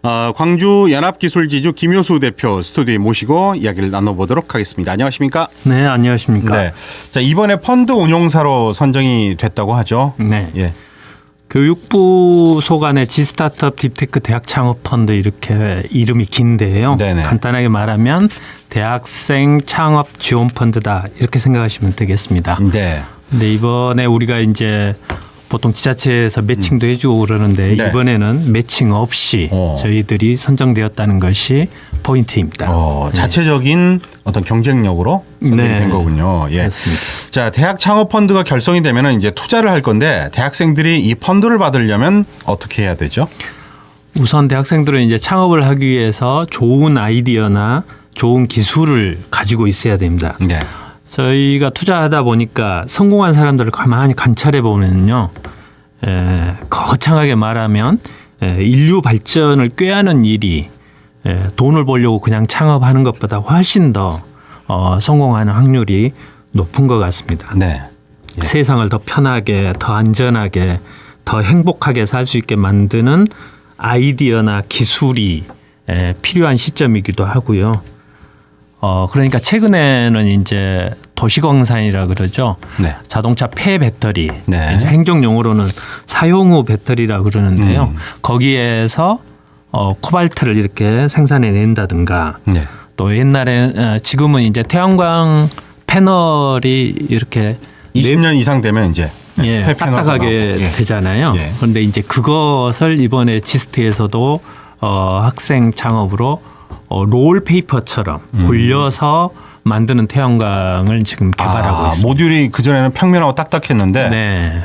광주 연합기술지주 김효수 대표 스튜디오에 모시고 이야기를 나눠보도록 하겠습니다. 안녕하십니까? 네, 안녕하십니까? 네. 자, 이번에 펀드 운용사로 선정이 됐다고 하죠. 네. 예. 교육부 소관의 G스타트업 딥테크 대학 창업 펀드 이렇게 이름이 긴데요. 네네. 간단하게 말하면 대학생 창업 지원 펀드다 이렇게 생각하시면 되겠습니다. 네. 근데 이번에 우리가 이제 보통 지자체에서 매칭도 해주고 그러는데 네. 이번에는 매칭 없이 저희들이 선정되었다는 것이 포인트입니다. 자체적인 어떤 경쟁력으로 선정이 네. 된 거군요. 예. 그렇습니다. 자, 대학 창업 펀드가 결성이 되면 이제 투자를 할 건데 대학생들이 이 펀드를 받으려면 어떻게 해야 되죠? 우선 대학생들은 이제 창업을 하기 위해서 좋은 아이디어나 좋은 기술을 가지고 있어야 됩니다. 네. 저희가 투자하다 보니까 성공한 사람들을 가만히 관찰해 보면요, 거창하게 말하면 인류 발전을 꾀하는 일이 돈을 벌려고 그냥 창업하는 것보다 훨씬 더 성공하는 확률이 높은 것 같습니다. 네. 예. 세상을 더 편하게, 더 안전하게, 더 행복하게 살 수 있게 만드는 아이디어나 기술이 필요한 시점이기도 하고요. 그러니까 최근에는 이제 도시광산이라 그러죠. 네. 자동차 폐 배터리, 네. 이제 행정용어로는 사용후 배터리라 그러는데요. 거기에서 코발트를 이렇게 생산해 낸다든가, 네. 또 옛날에 지금은 이제 태양광 패널이 이렇게 20년 이상 되면 이제 딱딱하게 되잖아요. 예. 그런데 이제 그것을 이번에 지스트에서도 학생 창업으로 롤페이퍼처럼 굴려서 만드는 태양광을 지금 개발하고 있습니다. 모듈이 그전에는 평면하고 딱딱했는데 네.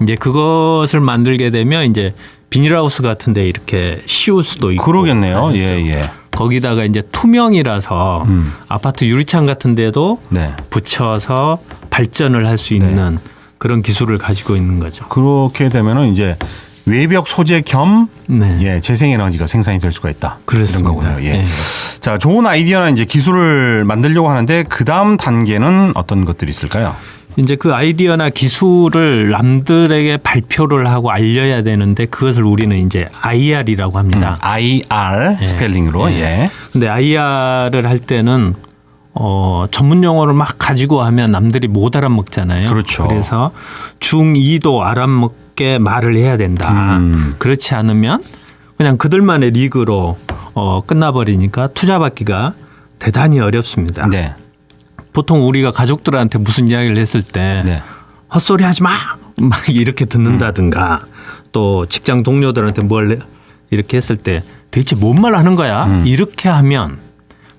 이제 그것을 만들게 되면 이제 비닐하우스 같은데 이렇게 씌울 수도 있고. 그러겠네요. 예, 예. 거기다가 이제 투명이라서 아파트 유리창 같은 데도 네. 붙여서 발전을 할 수 있는 그런 기술을 가지고 있는 거죠. 그렇게 되면은 이제 외벽 소재 겸 네. 재생에너지가 생산이 될 수가 있다. 그렇습니다. 이런 거군요. 예. 네. 자, 좋은 아이디어나 이제 기술을 만들려고 하는데 그 다음 단계는 어떤 것들이 있을까요? 이제 그 아이디어나 기술을 남들에게 발표를 하고 알려야 되는데 그것을 우리는 이제 IR이라고 합니다. IR 스펠링으로. 예. 근데 IR을 할 때는 전문 용어를 막 가지고 하면 남들이 못 알아먹잖아요. 그렇죠. 그래서 중2도 알아먹게 말을 해야 된다. 그렇지 않으면 그냥 그들만의 리그로 끝나버리니까 투자받기가 대단히 어렵습니다. 네. 보통 우리가 가족들한테 무슨 이야기를 했을 때 헛소리 하지 마! 막 이렇게 듣는다든가 또 직장 동료들한테 뭘 이렇게 했을 때 대체 뭔 말 하는 거야? 이렇게 하면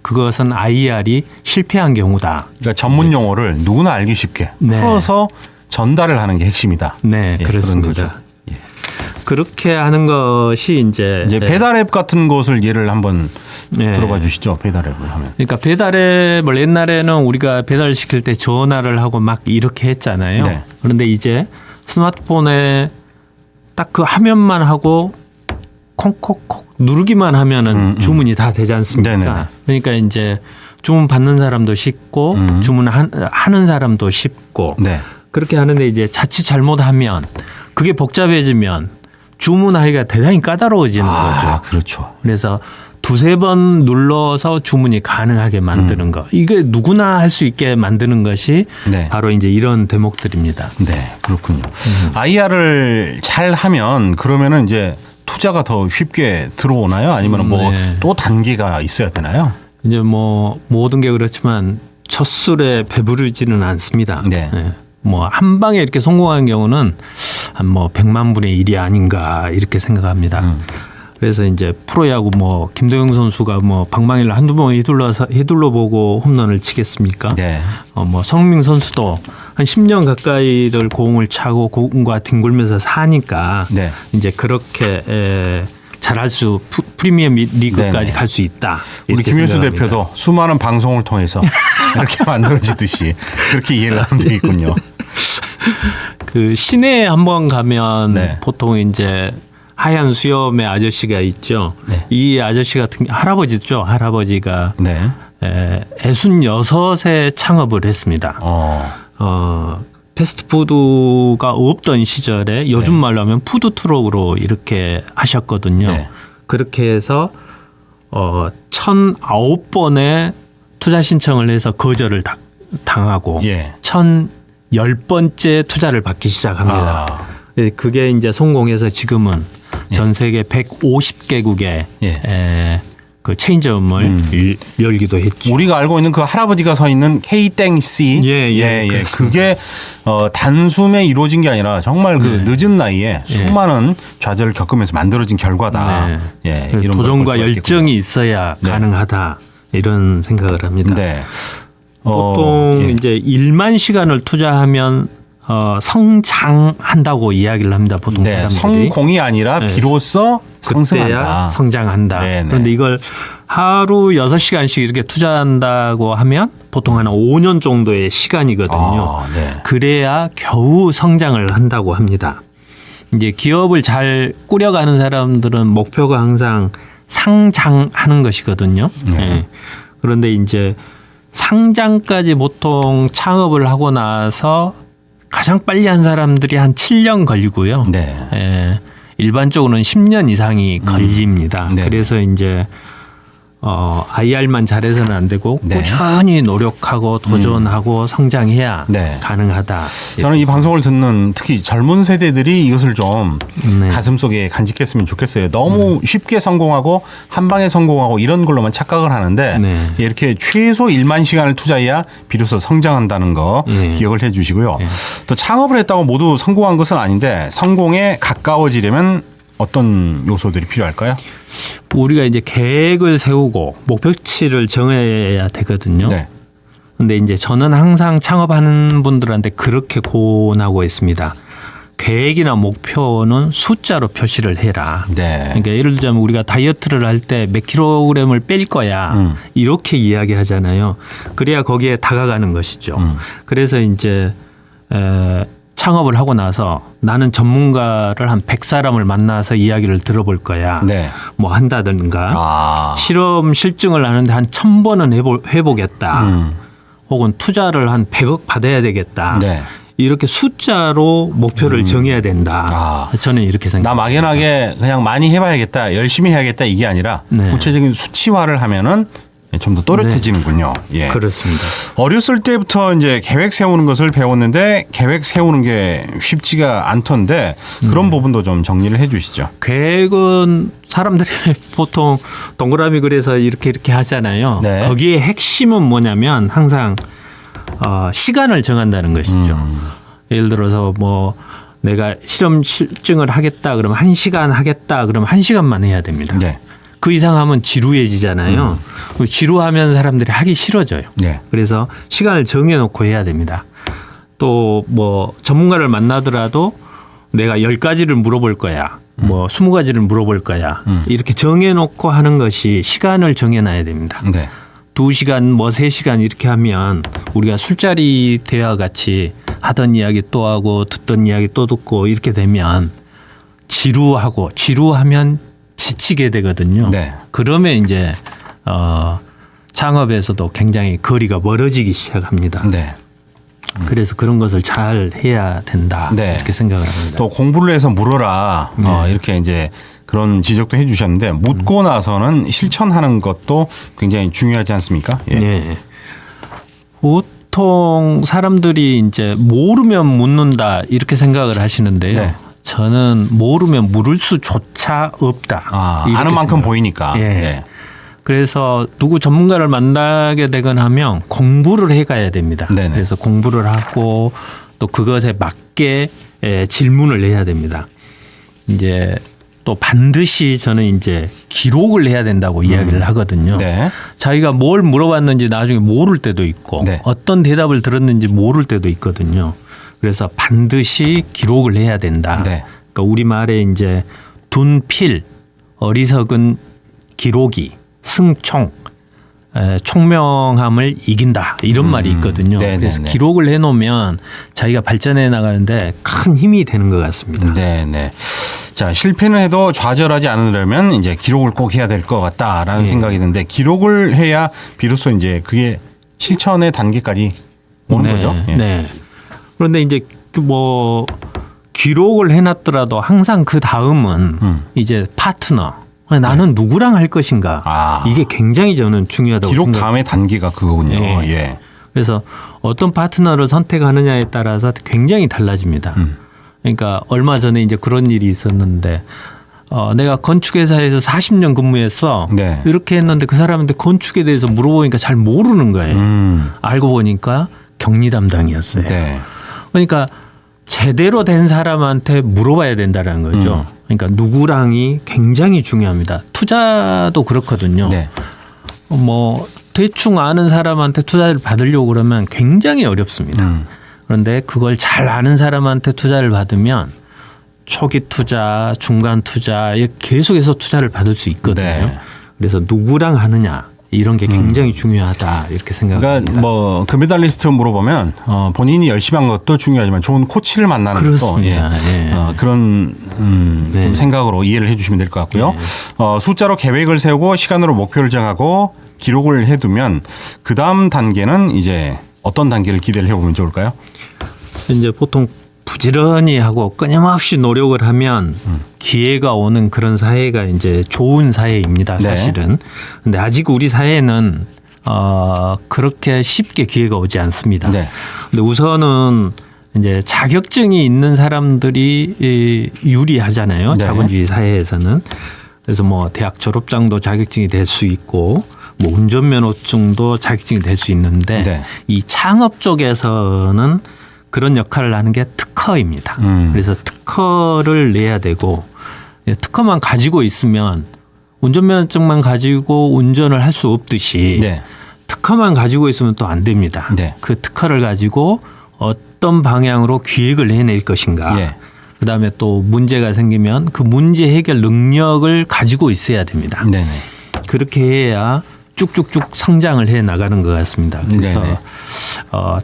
그것은 IR이 실패한 경우다. 그러니까 전문 용어를 누구나 알기 쉽게 풀어서 전달을 하는 게 핵심이다. 네, 그렇습니다. 그렇게 하는 것이 이제 배달앱 같은 것을 예를 한번 들어봐 주시죠. 배달앱을 하면. 그러니까 배달앱을 옛날에는 우리가 배달시킬 때 전화를 하고 막 이렇게 했잖아요. 네. 그런데 이제 스마트폰에 딱 그 화면만 하고 콩콕콕 누르기만 하면은 주문이 다 되지 않습니까? 네네네. 그러니까 이제 주문 받는 사람도 쉽고 주문하는 사람도 쉽고 그렇게 하는데 이제 자칫 잘못하면 그게 복잡해지면 주문하기가 대단히 까다로워지는 거죠. 그렇죠. 그래서 두세 번 눌러서 주문이 가능하게 만드는 거. 이게 누구나 할 수 있게 만드는 것이 바로 이제 이런 대목들입니다. 네, 그렇군요. IR을 잘 하면 그러면은 이제 투자가 더 쉽게 들어오나요? 아니면 뭐 또 단계가 있어야 되나요? 이제 뭐 모든 게 그렇지만 첫 술에 배부르지는 않습니다. 뭐 한 방에 이렇게 성공한 경우는 한 뭐 100만 분의 1이 아닌가 이렇게 생각합니다. 그래서 이제 프로야구 뭐 김도영 선수가 뭐 방망이를 한두 번 휘둘러 보고 홈런을 치겠습니까? 뭐 성민 선수도 한 10년 가까이를 공을 차고 공과 뒹굴면서 사니까 이제 그렇게 잘할 수 프리미엄 리그까지 갈 수 있다. 우리 김효수 대표도 수많은 방송을 통해서 이렇게 만들어지듯이 그렇게 이해를 하면 되겠군요. 그 시내에 한번 가면 보통 이제 하얀 수염의 아저씨가 있죠. 이 아저씨 같은 할아버지죠. 할아버지가 66에 창업을 했습니다. 패스트푸드가 없던 시절에 요즘 말로 하면 푸드트럭으로 이렇게 하셨거든요. 그렇게 해서 1,009번의 투자 신청을 해서 거절을 당하고 예. 1,010번째 투자를 받기 시작합니다. 그게 이제 성공해서 지금은 전 세계 150개국에 그 체인점을 열기도 했죠. 우리가 알고 있는 그 할아버지가 서 있는 K-C. 그게 단숨에 이루어진 게 아니라 정말 그 늦은 나이에 수많은 좌절을 겪으면서 만들어진 결과다. 이런 도전과 열정이 있어야 가능하다. 이런 생각을 합니다. 보통 이제 1만 시간을 투자하면 성장한다고 이야기를 합니다. 보통 사람들이. 성공이 아니라 비로소 상승한다. 성장한다. 그런데 이걸 하루 6시간씩 이렇게 투자한다고 하면 보통 한 5년 정도의 시간이거든요. 그래야 겨우 성장을 한다고 합니다. 이제 기업을 잘 꾸려가는 사람들은 목표가 항상 상장하는 것이거든요. 그런데 이제 상장까지 보통 창업을 하고 나서 가장 빨리 한 사람들이 한 7년 걸리고요. 일반적으로는 10년 이상이 걸립니다. 그래서 이제 IR만 잘해서는 안 되고 꾸준히 노력하고 도전하고 성장해야 가능하다. 저는 이 방송을 듣는 특히 젊은 세대들이 이것을 좀 가슴속에 간직했으면 좋겠어요. 너무 쉽게 성공하고 한 방에 성공하고 이런 걸로만 착각을 하는데 이렇게 최소 1만 시간을 투자해야 비로소 성장한다는 거 기억을 해 주시고요. 또 창업을 했다고 모두 성공한 것은 아닌데 성공에 가까워지려면 어떤 요소들이 필요할까요? 우리가 이제 계획을 세우고 목표치를 정해야 되거든요. 그런데 이제 저는 항상 창업하는 분들한테 그렇게 권하고 있습니다. 계획이나 목표는 숫자로 표시를 해라. 그러니까 예를 들자면 우리가 다이어트를 할 때 몇 킬로그램을 뺄 거야. 이렇게 이야기하잖아요. 그래야 거기에 다가가는 것이죠. 그래서 이제 창업을 하고 나서 나는 전문가를 한 100사람을 만나서 이야기를 들어볼 거야. 뭐 한다든가 실험 실증을 하는데 한 1000번은 해보겠다. 혹은 투자를 한 100억 받아야 되겠다. 이렇게 숫자로 목표를 정해야 된다. 저는 이렇게 생각합니다. 나 막연하게 그냥 많이 해봐야겠다, 열심히 해야겠다 이게 아니라 구체적인 수치화를 하면은 좀 더 또렷해지는군요. 그렇습니다. 어렸을 때부터 이제 계획 세우는 것을 배웠는데 계획 세우는 게 쉽지가 않던데 그런 부분도 좀 정리를 해 주시죠. 계획은 사람들이 보통 동그라미 그려서 이렇게 하잖아요. 거기에 핵심은 뭐냐면 항상 시간을 정한다는 것이죠. 예를 들어서 뭐 내가 실험 실증을 하겠다 그러면 1시간 하겠다 그러면 1시간만 해야 됩니다. 그 이상 하면 지루해지잖아요. 지루하면 사람들이 하기 싫어져요. 그래서 시간을 정해놓고 해야 됩니다. 또 뭐 전문가를 만나더라도 내가 10가지를 물어볼 거야. 뭐 20가지를 물어볼 거야. 이렇게 정해놓고 하는 것이 시간을 정해놔야 됩니다. 2시간 뭐 3시간 이렇게 하면 우리가 술자리 대화 같이 하던 이야기 또 하고 듣던 이야기 또 듣고 이렇게 되면 지루하면 지치게 되거든요. 그러면 이제 창업에서도 굉장히 거리가 멀어지기 시작합니다. 그래서 그런 것을 잘 해야 된다 이렇게 생각을 합니다. 또 공부를 해서 물어라 이렇게 이제 그런 지적도 해주셨는데 묻고 나서는 실천하는 것도 굉장히 중요하지 않습니까? 보통 사람들이 이제 모르면 묻는다 이렇게 생각을 하시는데요. 저는 모르면 물을 수조차 없다. 아는 만큼 보이니까. 그래서 누구 전문가를 만나게 되거나 하면 공부를 해가야 됩니다. 그래서 공부를 하고 또 그것에 맞게 질문을 해야 됩니다. 이제 또 반드시 저는 이제 기록을 해야 된다고 이야기를 하거든요. 자기가 뭘 물어봤는지 나중에 모를 때도 있고 어떤 대답을 들었는지 모를 때도 있거든요. 그래서 반드시 기록을 해야 된다. 그러니까 우리말에 이제 둔필, 어리석은 기록이, 승총, 총명함을 이긴다. 이런 말이 있거든요. 그래서 기록을 해놓으면 자기가 발전해 나가는데 큰 힘이 되는 것 같습니다. 자, 실패는 해도 좌절하지 않으려면 이제 기록을 꼭 해야 될 것 같다라는 생각이 드는데 기록을 해야 비로소 이제 그게 실천의 단계까지 오는 거죠. 그런데 이제 뭐 기록을 해놨더라도 항상 그 다음은 이제 파트너 나는 누구랑 할 것인가. 이게 굉장히 저는 중요하다고 기록 생각합니다. 다음의 단계가 그거군요. 예. 예. 그래서 어떤 파트너를 선택하느냐에 따라서 굉장히 달라집니다. 그러니까 얼마 전에 이제 그런 일이 있었는데 내가 건축회사에서 40년 근무했어. 네. 이렇게 했는데 그 사람한테 건축에 대해서 물어보니까 잘 모르는 거예요. 알고 보니까 격리 담당이었어요. 네. 그러니까 제대로 된 사람한테 물어봐야 된다는 거죠. 그러니까 누구랑이 굉장히 중요합니다. 투자도 그렇거든요. 네. 뭐 대충 아는 사람한테 투자를 받으려고 그러면 굉장히 어렵습니다. 그런데 그걸 잘 아는 사람한테 투자를 받으면 초기 투자, 중간 투자 계속해서 투자를 받을 수 있거든요. 네. 그래서 누구랑 하느냐 이런 게 굉장히 중요하다 이렇게 생각합니다. 그러니까 뭐 금메달리스트 물어보면 본인이 열심히 한 것도 중요하지만 좋은 코치를 만나는 것도 그런 좀 생각으로 이해를 해주시면 될 것 같고요. 숫자로 계획을 세우고 시간으로 목표를 정하고 기록을 해두면 그 다음 단계는 이제 어떤 단계를 기대를 해보면 좋을까요? 이제 보통 부지런히 하고 끊임없이 노력을 하면 기회가 오는 그런 사회가 이제 좋은 사회입니다. 사실은. 네. 근데 아직 우리 사회는 그렇게 쉽게 기회가 오지 않습니다. 네. 근데 우선은 이제 자격증이 있는 사람들이 유리하잖아요. 네. 자본주의 사회에서는. 그래서 뭐 대학 졸업장도 자격증이 될 수 있고 뭐 운전면허증도 자격증이 될 수 있는데 네. 이 창업 쪽에서는 그런 역할을 하는 게 특허입니다. 그래서 특허를 내야 되고 특허만 가지고 있으면 운전면허증만 가지고 운전을 할 수 없듯이 네. 특허만 가지고 있으면 또 안 됩니다. 네. 그 특허를 가지고 어떤 방향으로 기획을 해낼 것인가. 네. 그다음에 또 문제가 생기면 그 문제 해결 능력을 가지고 있어야 됩니다. 네네. 그렇게 해야 쭉쭉쭉 성장을 해 나가는 것 같습니다. 그래서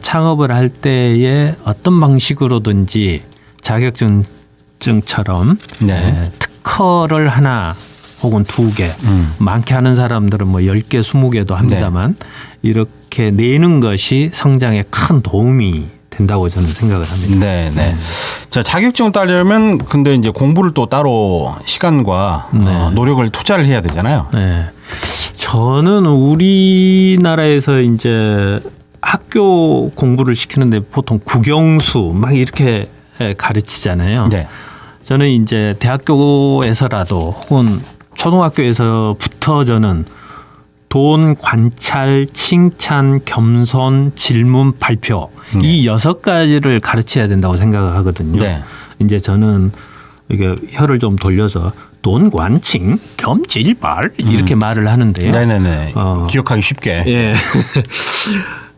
창업을 할 때에 어떤 방식으로든지 자격증처럼 네. 특허를 하나 혹은 2개 많게 하는 사람들은 뭐 10개, 20개도 합니다만 네. 이렇게 내는 것이 성장에 큰 도움이 된다고 저는 생각을 합니다. 네, 네. 자, 자격증을 따려면 근데 이제 공부를 또 따로 시간과 네. 노력을 투자를 해야 되잖아요. 네. 저는 우리나라에서 이제 학교 공부를 시키는데 보통 국영수 막 이렇게 가르치잖아요. 네. 저는 이제 대학교에서라도 혹은 초등학교에서부터 저는 돈, 관찰, 칭찬, 겸손, 질문, 발표 이 6가지를 가르쳐야 된다고 생각하거든요. 네. 이제 저는 이게 혀를 좀 돌려서 돈, 관, 칭, 겸, 질, 발 이렇게 말을 하는데요. 네네네. 기억하기 쉽게. 예.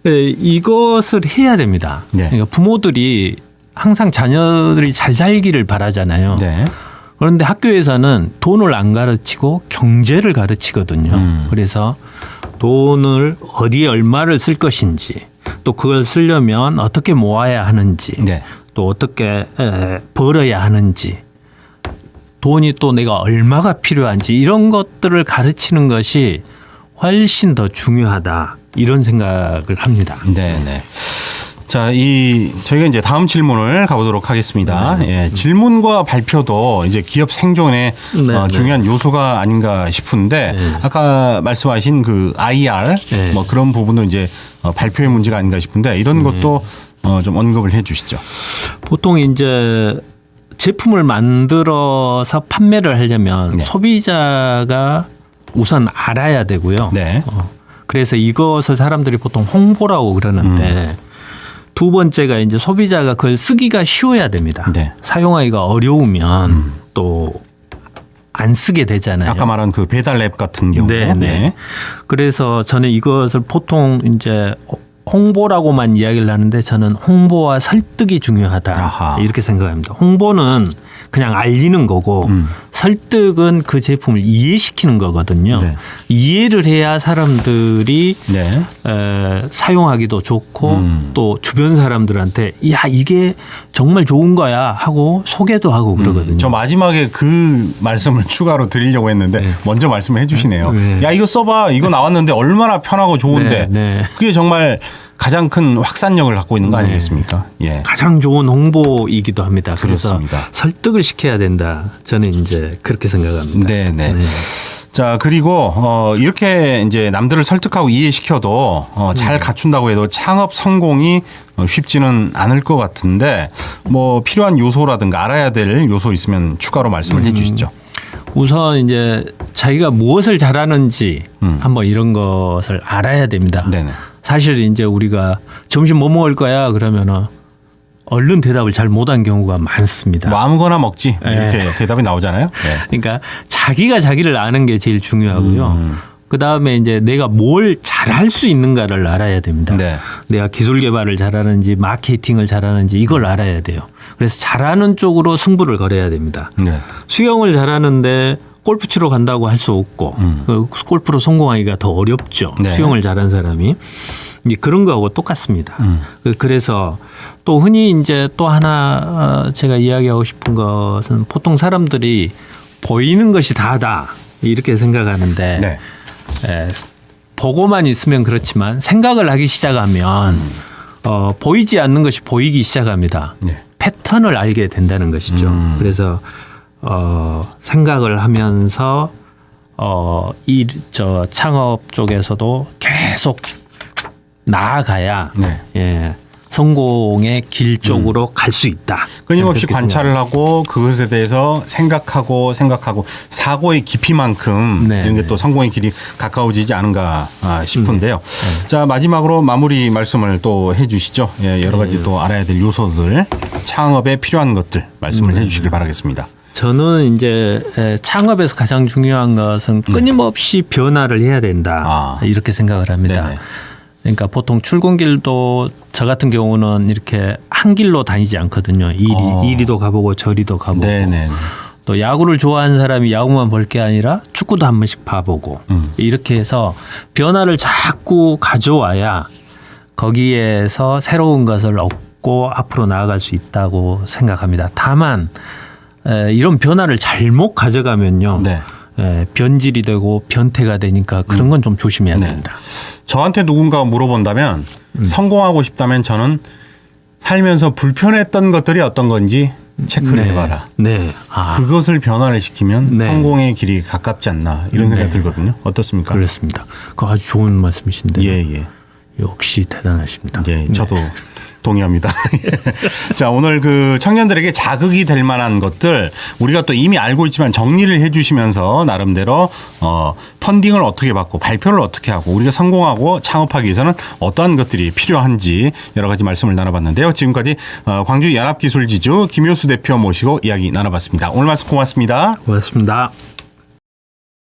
네, 이것을 해야 됩니다. 네. 그러니까 부모들이 항상 자녀들이 잘 살기를 바라잖아요. 네. 그런데 학교에서는 돈을 안 가르치고 경제를 가르치거든요. 그래서 돈을 어디에 얼마를 쓸 것인지 또 그걸 쓰려면 어떻게 모아야 하는지 네. 또 어떻게 벌어야 하는지 돈이 또 내가 얼마가 필요한지 이런 것들을 가르치는 것이 훨씬 더 중요하다 이런 생각을 합니다. 네, 네. 자, 저희가 이제 다음 질문을 가보도록 하겠습니다. 네. 예, 질문과 발표도 이제 기업 생존에 네, 중요한 요소가 아닌가 싶은데 네. 아까 말씀하신 그 IR 네. 뭐 그런 부분도 이제 발표의 문제가 아닌가 싶은데 이런 것도 좀 언급을 해 주시죠. 보통 이제 제품을 만들어서 판매를 하려면 네. 소비자가 우선 알아야 되고요. 네. 그래서 이것을 사람들이 보통 홍보라고 그러는데 2번째가 이제 소비자가 그걸 쓰기가 쉬워야 됩니다. 네. 사용하기가 어려우면 또 안 쓰게 되잖아요. 아까 말한 그 배달 앱 같은 경우. 네. 네. 그래서 저는 이것을 보통 이제 홍보라고만 이야기를 하는데 저는 홍보와 설득이 중요하다. 아하. 이렇게 생각합니다. 홍보는 그냥 알리는 거고 설득은 그 제품을 이해시키는 거거든요. 네. 이해를 해야 사람들이 네. 사용하기도 좋고 또 주변 사람들한테 야 이게 정말 좋은 거야 하고 소개도 하고 그러거든요. 저 마지막에 그 말씀을 추가로 드리려고 했는데 네. 먼저 말씀을 해 주시네요. 네. 야 이거 써봐. 이거 나왔는데 얼마나 편하고 좋은데 네. 네. 그게 정말 가장 큰 확산력을 갖고 있는 거 아니겠습니까? 예. 가장 좋은 홍보이기도 합니다. 그래서 그렇습니다. 설득을 시켜야 된다. 저는 이제 그렇게 생각합니다. 네. 자, 그리고 이렇게 이제 남들을 설득하고 이해시켜도 잘 갖춘다고 해도 창업 성공이 쉽지는 않을 것 같은데 뭐 필요한 요소라든가 알아야 될 요소 있으면 추가로 말씀을 해 주시죠. 우선 이제 자기가 무엇을 잘하는지 한번 이런 것을 알아야 됩니다. 네네. 사실 이제 우리가 점심 뭐 먹을 거야 그러면은 얼른 대답을 잘 못한 경우가 많습니다. 뭐 아무거나 먹지 이렇게 대답이 나오잖아요. 네. 그러니까 자기가 자기를 아는 게 제일 중요하고요. 그 다음에 이제 내가 뭘 잘할 수 있는가를 알아야 됩니다. 네. 내가 기술 개발을 잘하는지 마케팅을 잘하는지 이걸 알아야 돼요. 그래서 잘하는 쪽으로 승부를 걸어야 됩니다. 네. 수영을 잘하는데 골프 치러 간다고 할 수 없고 골프로 성공하기가 더 어렵죠. 네. 수영을 잘한 사람이. 이제 그런 거하고 똑같습니다. 그래서 또 흔히 이제 또 하나 제가 이야기하고 싶은 것은 보통 사람들이 보이는 것이 다다 이렇게 생각하는데 네. 보고만 있으면 그렇지만 생각을 하기 시작하면 보이지 않는 것이 보이기 시작합니다. 네. 패턴을 알게 된다는 것이죠. 그래서 생각을 하면서 저 창업 쪽에서도 계속 나아가야 네. 예, 성공의 길 쪽으로 갈 수 있다. 끊임없이 그렇게 관찰을 하고 그것에 대해서 생각하고 사고의 깊이만큼 네, 이런 게 또 성공의 길이 가까워지지 않은가 싶은데요. 자, 마지막으로 마무리 말씀을 또 해 주시죠. 예, 여러 가지 또 알아야 될 요소들, 창업에 필요한 것들 말씀을 해 주시길 바라겠습니다. 저는 이제 창업에서 가장 중요한 것은 끊임없이 변화를 해야 된다. 이렇게 생각을 합니다. 네네. 그러니까 보통 출근길도 저 같은 경우는 이렇게 한 길로 다니지 않거든요. 이리도 가보고 저리도 가보고. 네네. 또 야구를 좋아하는 사람이 야구만 볼 게 아니라 축구도 한 번씩 봐보고 이렇게 해서 변화를 자꾸 가져와야 거기에서 새로운 것을 얻고 앞으로 나아갈 수 있다고 생각합니다. 다만 이런 변화를 잘못 가져가면요. 네. 변질이 되고 변태가 되니까 그런 건 좀 조심해야 됩니다. 저한테 누군가 물어본다면 성공하고 싶다면 저는 살면서 불편했던 것들이 어떤 건지 체크를 해봐라. 네. 그것을 변화를 시키면 네. 성공의 길이 가깝지 않나 이런 생각이 들거든요. 어떻습니까? 그렇습니다. 그거 아주 좋은 말씀이신데. 예. 역시 대단하십니다. 예, 저도 동의합니다. 자, 오늘 그 청년들에게 자극이 될 만한 것들 우리가 또 이미 알고 있지만 정리를 해 주시면서 나름대로 펀딩을 어떻게 받고 발표를 어떻게 하고 우리가 성공하고 창업하기 위해서는 어떠한 것들이 필요한지 여러 가지 말씀을 나눠봤는데요. 지금까지 광주 연합기술지주 김효수 대표 모시고 이야기 나눠봤습니다. 오늘 말씀 고맙습니다. 고맙습니다.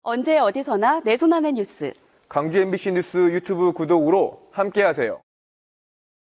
언제 어디서나 내 손 안의 뉴스. 광주 MBC 뉴스 유튜브 구독으로 함께하세요.